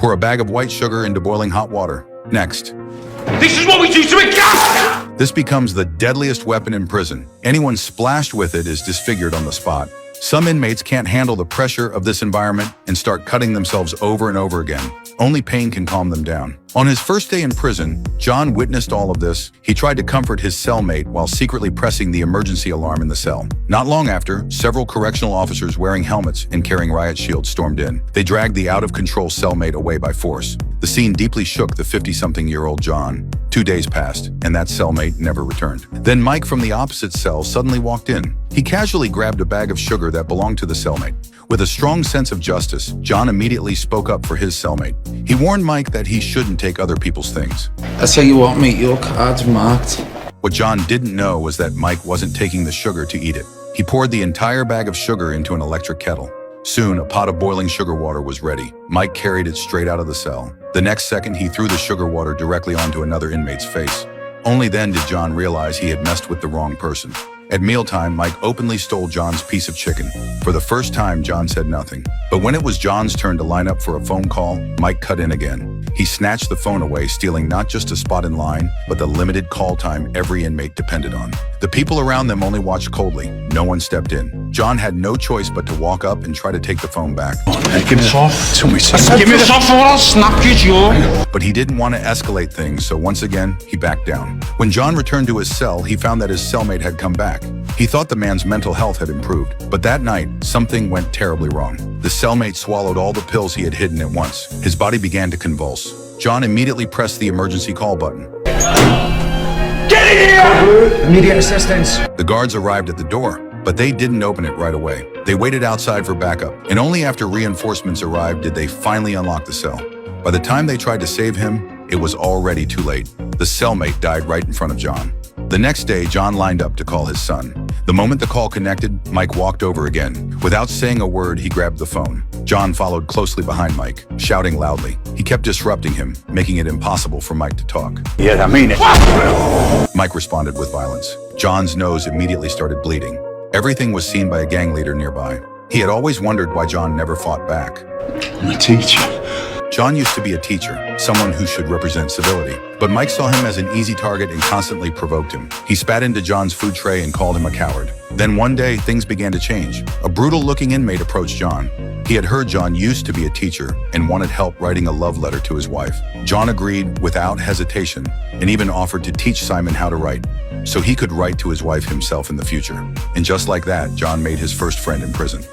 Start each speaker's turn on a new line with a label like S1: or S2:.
S1: Pour a bag of white sugar into boiling hot water. Next.
S2: This is what we do to a cat!
S1: This becomes the deadliest weapon in prison. Anyone splashed with it is disfigured on the spot. Some inmates can't handle the pressure of this environment and start cutting themselves over and over again. Only pain can calm them down. On his first day in prison, John witnessed all of this. He tried to comfort his cellmate while secretly pressing the emergency alarm in the cell. Not long after, several correctional officers wearing helmets and carrying riot shields stormed in. They dragged the out-of-control cellmate away by force. The scene deeply shook the 50-something-year-old John. 2 days passed, and that cellmate never returned. Then Mike from the opposite cell suddenly walked in. He casually grabbed a bag of sugar that belonged to the cellmate. With a strong sense of justice, John immediately spoke up for his cellmate. He warned Mike that he shouldn't take other people's things.
S3: I tell you what, mate, your card's marked.
S1: What John didn't know was that Mike wasn't taking the sugar to eat it. He poured the entire bag of sugar into an electric kettle. Soon, a pot of boiling sugar water was ready. Mike carried it straight out of the cell. The next second, he threw the sugar water directly onto another inmate's face. Only then did John realize he had messed with the wrong person. At mealtime, Mike openly stole John's piece of chicken. For the first time, John said nothing. But when it was John's turn to line up for a phone call, Mike cut in again. He snatched the phone away, stealing not just a spot in line, but the limited call time every inmate depended on. The people around them only watched coldly. No one stepped in. John had no choice but to walk up and try to take the phone back.
S2: Give me this off. Give me this off or I'll snap you, Joe.
S1: But he didn't want to escalate things, so once again, he backed down. When John returned to his cell, he found that his cellmate had come back. He thought the man's mental health had improved, but that night, something went terribly wrong. The cellmate swallowed all the pills he had hidden at once. His body began to convulse. John immediately pressed the emergency call button.
S2: Get in here!
S3: Immediate assistance.
S1: The guards arrived at the door, but they didn't open it right away. They waited outside for backup, and only after reinforcements arrived did they finally unlock the cell. By the time they tried to save him, it was already too late. The cellmate died right in front of John. The next day, John lined up to call his son. The moment the call connected, Mike walked over again. Without saying a word, he grabbed the phone. John followed closely behind Mike, shouting loudly. He kept disrupting him, making it impossible for Mike to talk.
S2: Yeah, I mean it.
S1: Mike responded with violence. John's nose immediately started bleeding. Everything was seen by a gang leader nearby. He had always wondered why John never fought back.
S2: I'm a teacher.
S1: John used to be a teacher, someone who should represent civility. But Mike saw him as an easy target and constantly provoked him. He spat into John's food tray and called him a coward. Then one day, things began to change. A brutal-looking inmate approached John. He had heard John used to be a teacher and wanted help writing a love letter to his wife. John agreed without hesitation and even offered to teach Simon how to write, so he could write to his wife himself in the future. And just like that, John made his first friend in prison.